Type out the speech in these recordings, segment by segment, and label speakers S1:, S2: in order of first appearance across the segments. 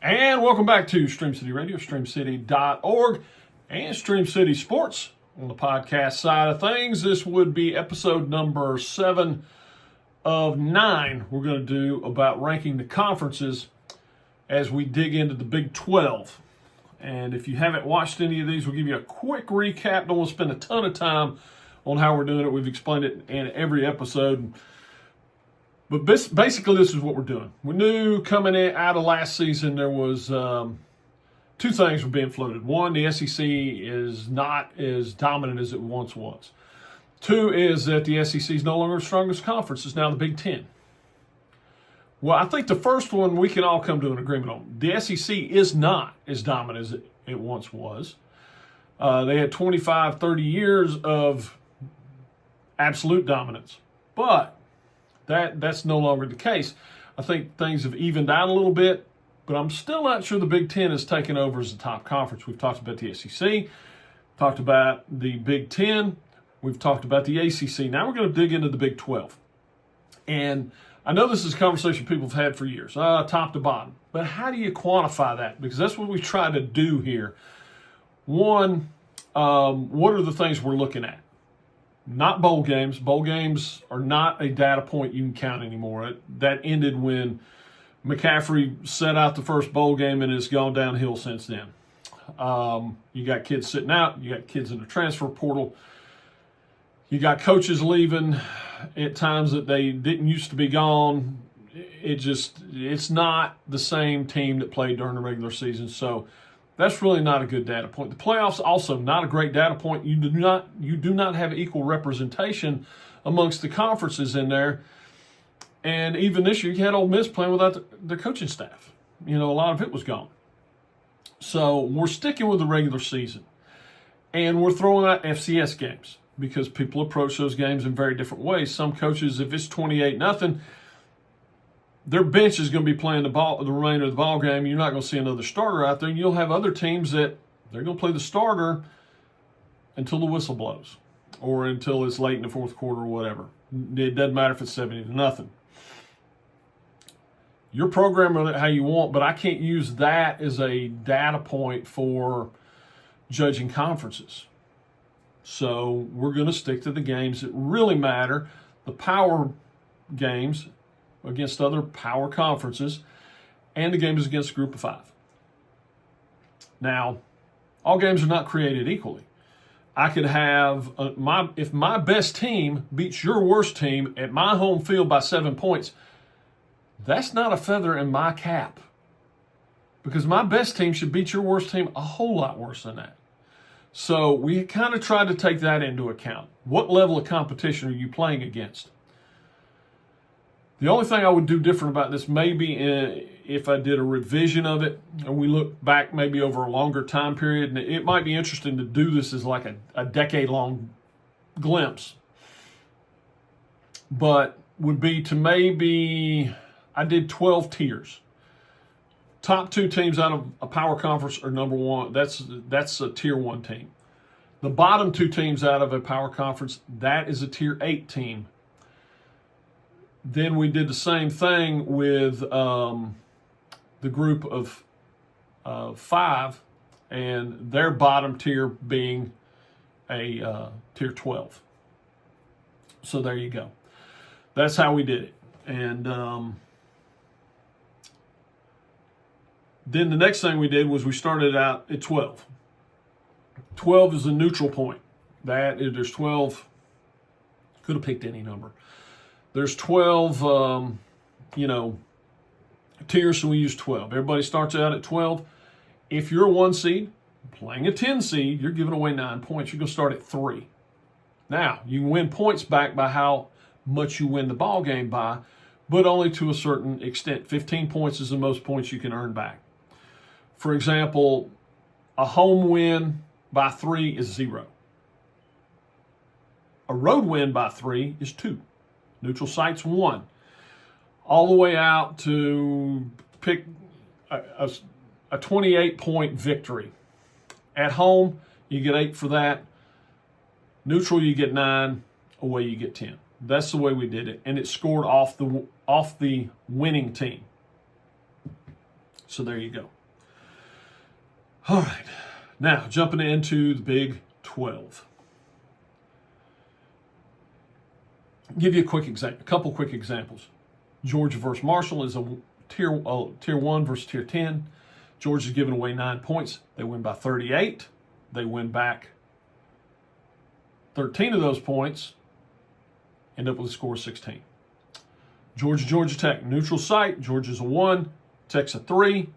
S1: And welcome back to Stream City Radio, streamcity.org, and Stream City Sports on the podcast side of things. This would be episode number 7 of 9 we're going to do about ranking the conferences as we dig into the Big 12. And if you haven't watched any of these, we'll give you a quick recap. Don't want to spend a ton of time on how we're doing it. We've explained it in every episode. But basically, this is what we're doing. We knew coming out of last season there was two things were being floated. One, the SEC is not as dominant as it once was. Two is that the SEC is no longer the strongest conference. It's now the Big 10. Well, I think the first one we can all come to an agreement on. The SEC is not as dominant as it once was. They had 25, 30 years of absolute dominance. But that's no longer the case. I think things have evened out a little bit, but I'm still not sure the Big Ten has taken over as the top conference. We've talked about the SEC, talked about the Big Ten, we've talked about the ACC. Now we're going to dig into the Big 12. And I know this is a conversation people have had for years, top to bottom. But how do you quantify that? Because that's what we try to do here. One, what are the things we're looking at? Not bowl games. Bowl games are not a data point you can count anymore. That ended when McCaffrey set out the first bowl game and it's gone downhill since then. You got kids sitting out. You got kids in the transfer portal. You got coaches leaving at times that they didn't used to be gone. It's not the same team that played during the regular season. So that's really not a good data point. The playoffs also not a great data point. You do not have equal representation amongst the conferences in there. And even this year, you had Ole Miss playing without the coaching staff. A lot of it was gone. So we're sticking with the regular season. And we're throwing out FCS games because people approach those games in very different ways. Some coaches, if it's 28-0, their bench is going to be playing the remainder of the ball game. You're not going to see another starter out there. And you'll have other teams that they're going to play the starter until the whistle blows or until it's late in the fourth quarter or whatever. It doesn't matter if it's 70-0. Your program run it how you want, but I can't use that as a data point for judging conferences. So we're going to stick to the games that really matter, the power games against other power conferences, and the games against a group of 5. Now, all games are not created equally. I could have, if my best team beats your worst team at my home field by 7 points, that's not a feather in my cap. Because my best team should beat your worst team a whole lot worse than that. So we kind of tried to take that into account. What level of competition are you playing against? The only thing I would do different about this maybe if I did a revision of it and we look back maybe over a longer time period, and it might be interesting to do this as like a decade-long glimpse, but would be to maybe, I did 12 tiers. Top 2 teams out of a power conference are number 1. That's a tier 1 team. The bottom 2 teams out of a power conference, that is a tier 8 team. Then we did the same thing with the group of 5 and their bottom tier being a tier 12. So there you go. That's how we did it. And then the next thing we did was we started out at 12. 12 is a neutral point. There's 12, could have picked any number. There's 12, tiers, so we use 12. Everybody starts out at 12. If you're a 1 seed, playing a 10 seed, you're giving away 9 points. You're going to start at 3. Now, you can win points back by how much you win the ball game by, but only to a certain extent. 15 points is the most points you can earn back. For example, a home win by 3 is 0. A road win by 3 is 2. Neutral site's 1. All the way out to pick a 28-point victory. At home, you get 8 for that. Neutral, you get 9. Away, you get 10. That's the way we did it, and it scored off the winning team. So there you go. All right. Now, jumping into the Big 12. I'll give you a couple quick examples. Georgia versus Marshall is a tier 1 versus tier 10. Georgia's giving away 9 points. They win by 38. They win back 13 of those points, end up with a score of 16. Georgia Tech, neutral site. Georgia's a 1, Tech's a 3.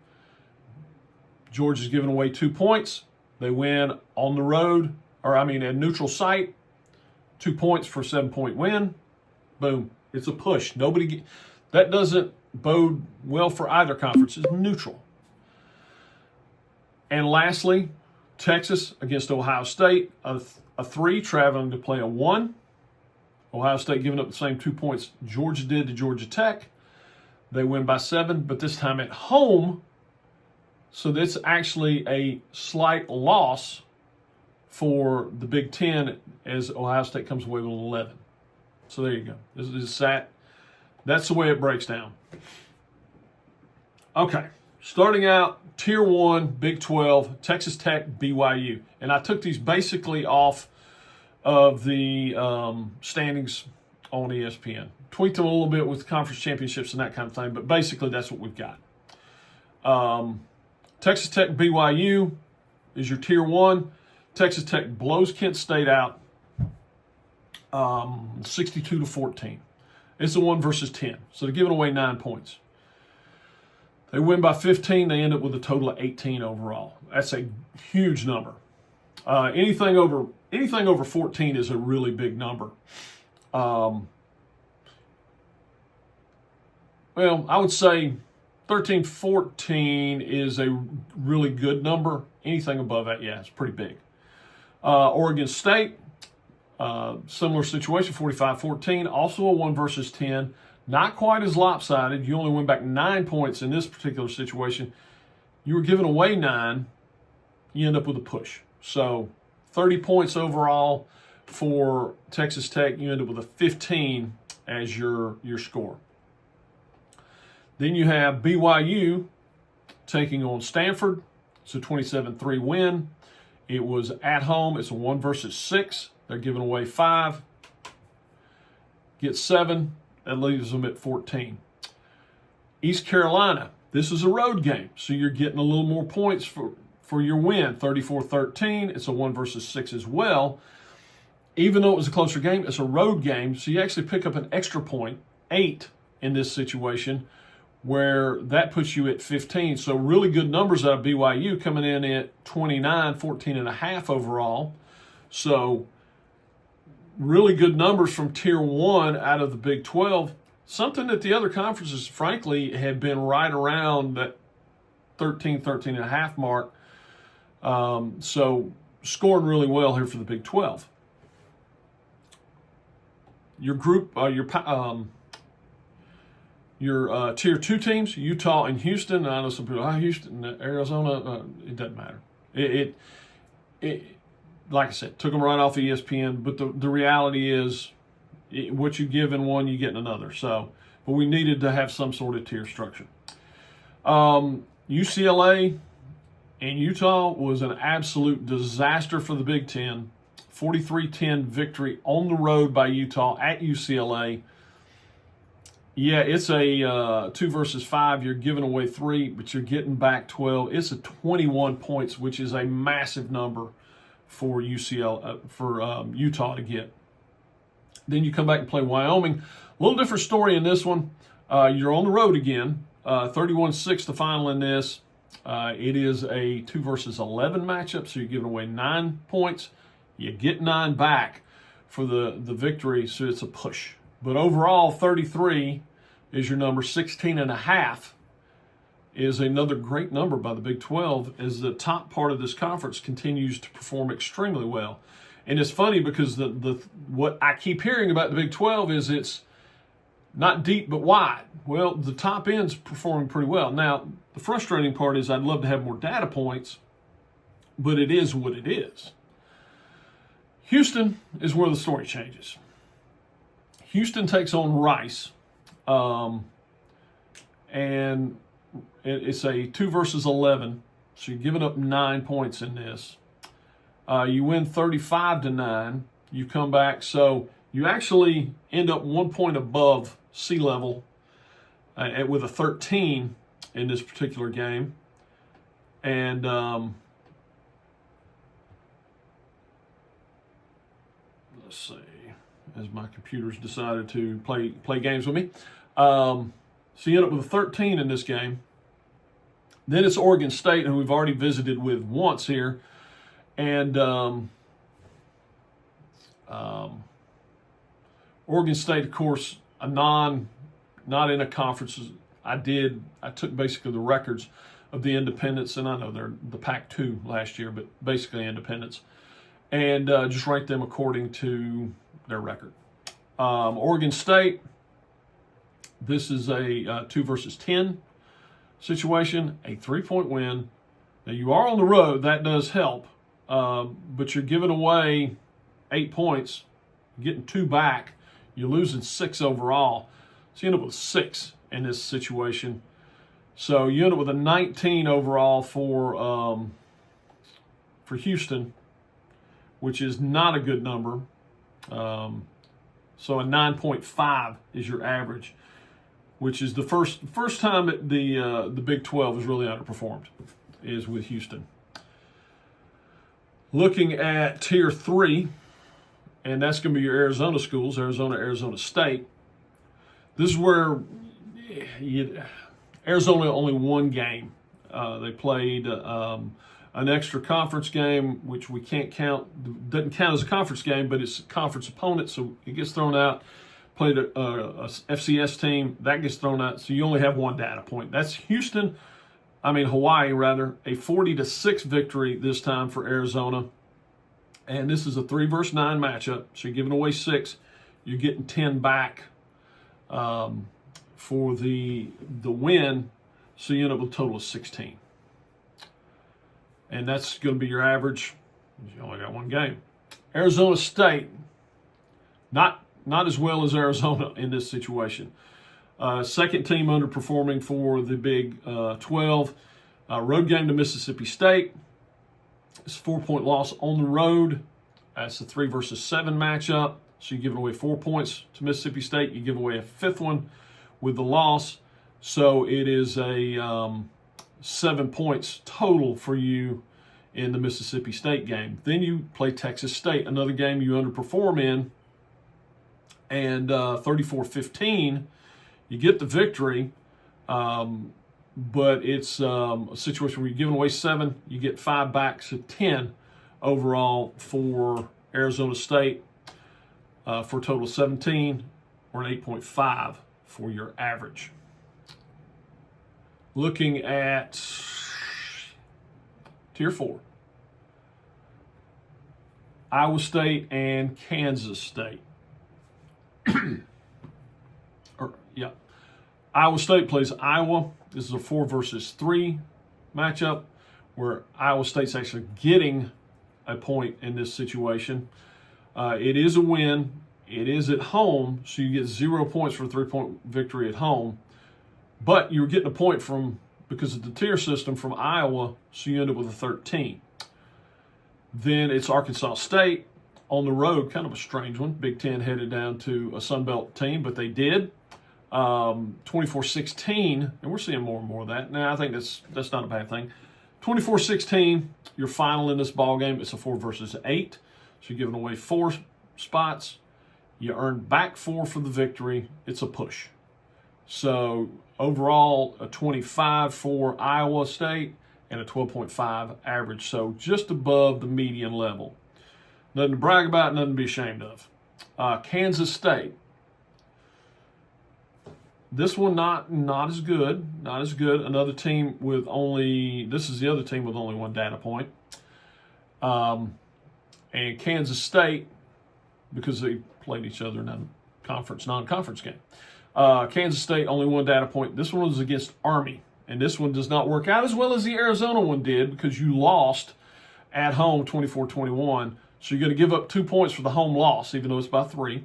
S1: Georgia's giving away 2 points. They win on the road, a neutral site, 2 points for a 7-point win. Boom. It's a push. That doesn't bode well for either conference. It's neutral. And lastly, Texas against Ohio State, a 3 traveling to play a 1. Ohio State giving up the same 2 points Georgia did to Georgia Tech. They win by 7, but this time at home. So that's actually a slight loss for the Big Ten as Ohio State comes away with 11. So there you go. That's the way it breaks down. Okay, starting out Tier 1, Big 12, Texas Tech, BYU. And I took these basically off of the standings on ESPN. Tweaked them a little bit with conference championships and that kind of thing, but basically that's what we've got. Texas Tech, BYU is your Tier 1. Texas Tech blows Kent State out 62-14. It's a 1 versus 10, so they're giving away 9 points. They win by 15. They end up with a total of 18 overall. That's a huge number. Anything over 14 is a really big number. Well, I would say 13-14 is a really good number. Anything above that, yeah, it's pretty big. Oregon State, similar situation, 45-14, also a 1 versus 10. Not quite as lopsided. You only win back 9 points in this particular situation. You were giving away 9. You end up with a push. So 30 points overall for Texas Tech. You end up with a 15 as your score. Then you have BYU taking on Stanford. It's a 27-3 win. It was at home. It's a 1 versus 6. They're giving away 5. Get 7. That leaves them at 14. East Carolina, this is a road game, so you're getting a little more points for your win. 34-13. It's a 1 versus 6 as well. Even though it was a closer game, it's a road game, so you actually pick up an extra point, 8 in this situation, where that puts you at 15. So really good numbers out of BYU, coming in at 29, 14.5 overall. So really good numbers from Tier 1 out of the Big 12. Something that the other conferences, frankly, have been right around that 13.5 mark. So scoring really well here for the Big 12. Your group, your Tier 2 teams, Utah and Houston. I know some people, Houston, Arizona, it doesn't matter. It like I said, took them right off ESPN, but the reality is what you give in one, you get in another. So, but we needed to have some sort of tier structure. UCLA and Utah was an absolute disaster for the Big Ten. 43-10 victory on the road by Utah at UCLA. Yeah, it's a 2 versus 5. You're giving away 3, but you're getting back 12. It's a 21 points, which is a massive number for Utah to get. Then you come back and play Wyoming. A little different story in this one. You're on the road again. 31-6 the final in this. It is a 2 versus 11 matchup, so you're giving away 9 points. You get 9 back for the victory, so it's a push. But overall, 33 is your number. 16.5 is another great number by the Big 12 as the top part of this conference continues to perform extremely well. And it's funny because the what I keep hearing about the Big 12 is it's not deep but wide. Well, the top end's performing pretty well. Now, the frustrating part is I'd love to have more data points, but it is what it is. Houston is where the story changes. Houston takes on Rice, and It's a 2 versus 11, so you're giving up 9 points in this. You win 35-9. You come back, so you actually end up 1 point above sea level with a 13 in this particular game. And let's see, as my computer's decided to play games with me. So you end up with a 13 in this game. Then it's Oregon State, who we've already visited with once here. And Oregon State, of course, not in a conference. I took basically the records of the independents, and I know they're the Pac-2 last year, but basically independents, and just ranked them according to their record. Oregon State, this is a 2 versus 10 situation, a 3-point win. Now, you are on the road. That does help, but you're giving away 8 points, getting 2 back. You're losing 6 overall. So you end up with 6 in this situation. So you end up with a 19 overall for Houston, which is not a good number. So a 9.5 is your average, which is the first time that the Big 12 has really underperformed, is with Houston. Looking at Tier 3, and that's going to be your Arizona schools, Arizona State. This is where Arizona only one game. They played an extra conference game, which we can't count, doesn't count as a conference game, but it's a conference opponent, so it gets thrown out. Played a FCS team, that gets thrown out, so you only have one data point. That's Hawaii, a 40-6 victory this time for Arizona. And this is a 3 versus 9 matchup, so you're giving away 6. You're getting 10 back for the win, so you end up with a total of 16. And that's going to be your average. You only got one game. Arizona State, not as well as Arizona in this situation. Second team underperforming for the Big 12. Road game to Mississippi State. It's a 4-point loss on the road. That's a 3 versus 7 matchup. So you're giving away 4 points to Mississippi State. You give away a 5th one with the loss. So it is a 7 points total for you in the Mississippi State game. Then you play Texas State, another game you underperform in. And 34-15, you get the victory. But it's a situation where you're giving away 7, you get 5 back, so 10 overall for Arizona State for a total of 17, or an 8.5 for your average. Looking at Tier 4, Iowa State and Kansas State. Iowa State plays Iowa. This is a 4 versus 3 matchup where Iowa State's actually getting a point in this situation. It is a win. It is at home, so you get 0 points for a 3-point victory at home. But you're getting a point because of the tier system from Iowa, so you end up with a 13. Then it's Arkansas State on the road, kind of a strange one. Big Ten headed down to a Sun Belt team, but they did. 24-16, and we're seeing more and more of that. Now, I think that's not a bad thing. 24-16, your final in this ball game. It's a 4 versus 8, so you're giving away 4 spots. You earn back 4 for the victory. It's a push. So overall, a 25 for Iowa State and a 12.5 average. So just above the median level. Nothing to brag about, nothing to be ashamed of. Kansas State. This one not as good. Another team with this is the other team with only 1 data point. And Kansas State, because they played each other in a non-conference game. Kansas State, only 1 data point. This one was against Army, and this one does not work out as well as the Arizona one did because you lost at home 24-21. So you're going to give up 2 points for the home loss, even though it's by 3.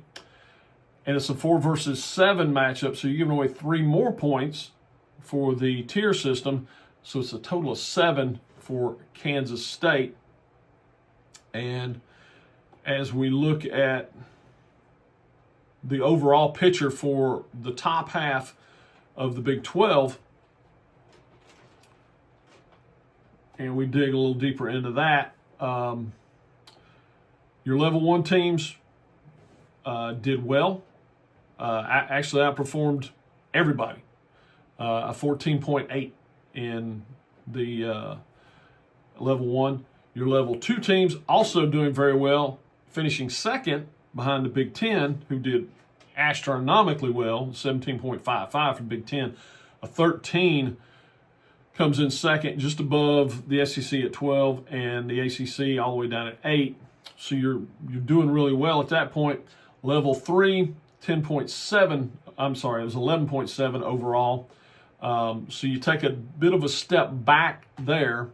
S1: And it's a 4 versus 7 matchup, so you're giving away 3 more points for the tier system. So it's a total of 7 for Kansas State. And as we look at the overall picture for the top half of the Big 12, and we dig a little deeper into that, your level 1 teams did well. Actually outperformed everybody. A 14.8 in the level 1. Your level 2 teams also doing very well, finishing second behind the Big 10, who did astronomically well, 17.55 for Big 10. A 13 comes in second, just above the SEC at 12, and the ACC all the way down at 8. So you're doing really well at that point. Level 3, 10.7. I'm sorry, it was 11.7 overall. So you take a bit of a step back there.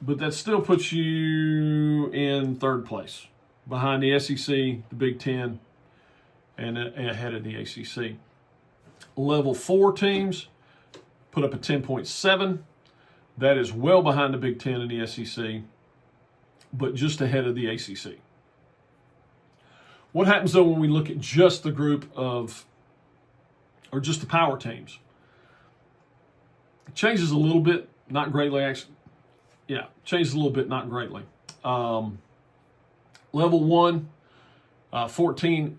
S1: But that still puts you in third place, behind the SEC, the Big 10, and ahead of the ACC. Level 4 teams put up a 10.7. That is well behind the Big 10 and the SEC, but just ahead of the ACC. What happens, though, when we look at just the group of, or just the power teams? It changes a little bit, not greatly, actually. Yeah, changes a little bit, not greatly. Level 1, 14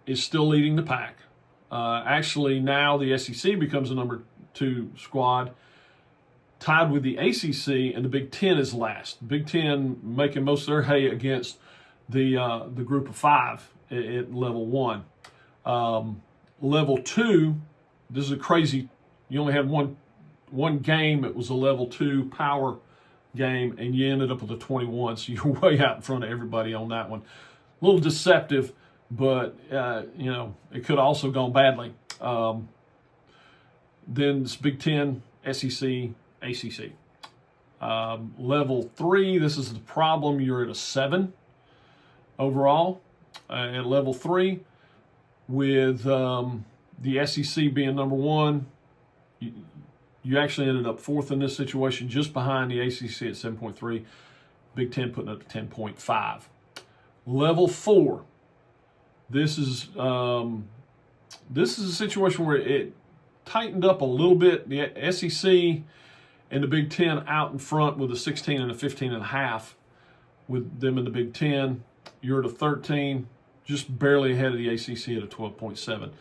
S1: is still leading the pack. Actually, now the SEC becomes the number 2 squad, tied with the ACC, and the Big 10 is last. Big 10 making most of their hay against the group of 5 at level 1. Level 2, this is a crazy. You only had one game. It was a level 2 power game, and you ended up with a 21. So you're way out in front of everybody on that one. A little deceptive, but it could have also gone badly. Then it's Big 10, SEC, ACC. Level 3, this is the problem. You're at a 7 overall at level 3, with the SEC being number 1. You actually ended up 4th in this situation, just behind the ACC at 7.3. Big 10 putting up 10.5. Level 4. This is a situation where it tightened up a little bit. The SEC and the Big 10 out in front with a 16 and a 15.5. With them in the Big 10, you're at a 13, just barely ahead of the ACC at a 12.7.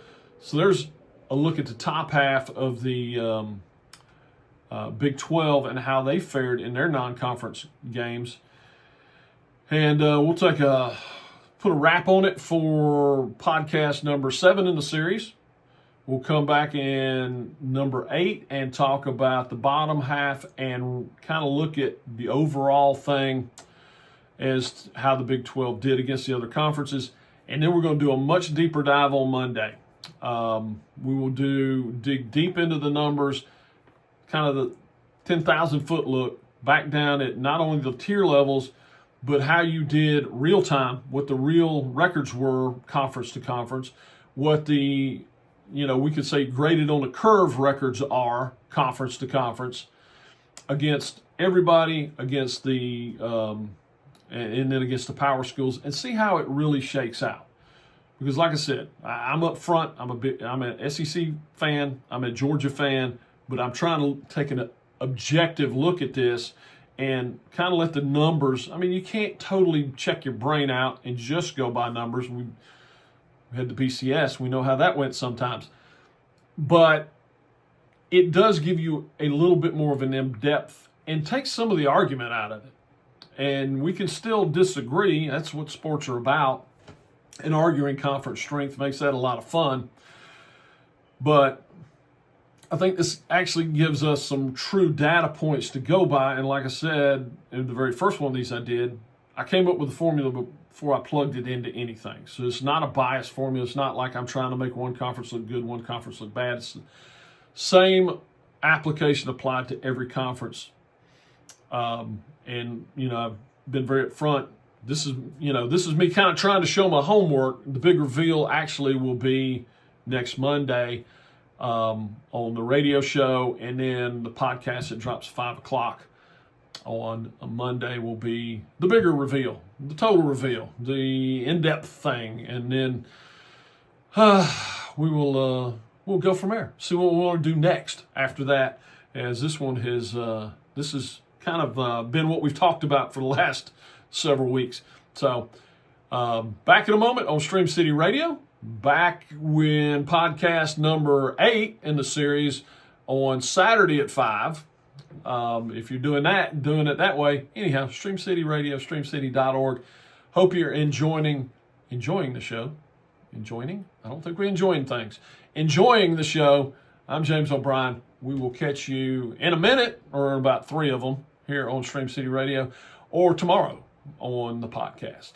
S1: So there's a look at the top half of the Big 12 and how they fared in their non-conference games. And we'll put a wrap on it for podcast number 7 in the series. We'll come back in number 8 and talk about the bottom half and kind of look at the overall thing as how the Big 12 did against the other conferences. And then we're going to do a much deeper dive on Monday. We will dig deep into the numbers, kind of the 10,000 foot look back down at not only the tier levels, but how you did real time, what the real records were conference to conference, what the, we could say graded on the curve records are conference to conference against everybody, against the, and then against the power schools, and see how it really shakes out. Because like I said, I'm up front. I'm an SEC fan. I'm a Georgia fan, but I'm trying to take an objective look at this and kind of let the numbers. I mean, you can't totally check your brain out and just go by numbers. We had the BCS. We know how that went sometimes. But it does give you a little bit more of an in-depth and takes some of the argument out of it. And we can still disagree. That's what sports are about. And arguing conference strength makes that a lot of fun. But I think this actually gives us some true data points to go by. And like I said, in the very first one of these I came up with the formula before I plugged it into anything. So it's not a biased formula. It's not like I'm trying to make one conference look good, one conference look bad. It's the same application applied to every conference. And, I've been very upfront. This is me kind of trying to show my homework. The big reveal actually will be next Monday on the radio show, and then the podcast that drops 5 o'clock on a Monday will be the bigger reveal, the total reveal, the in-depth thing, and then we'll go from there. See what we want to do next after that, as this one has this has kind of been what we've talked about for the last several weeks. So back in a moment on Stream City Radio. Back when podcast number 8 in the series on Saturday at 5. If you're doing it that way. Anyhow, Stream City Radio, streamcity.org. Hope you're enjoying the show. Enjoying? I don't think we're enjoying things. Enjoying the show. I'm James O'Brien. We will catch you in a minute, or about 3 of them, here on Stream City Radio, or tomorrow on the podcast.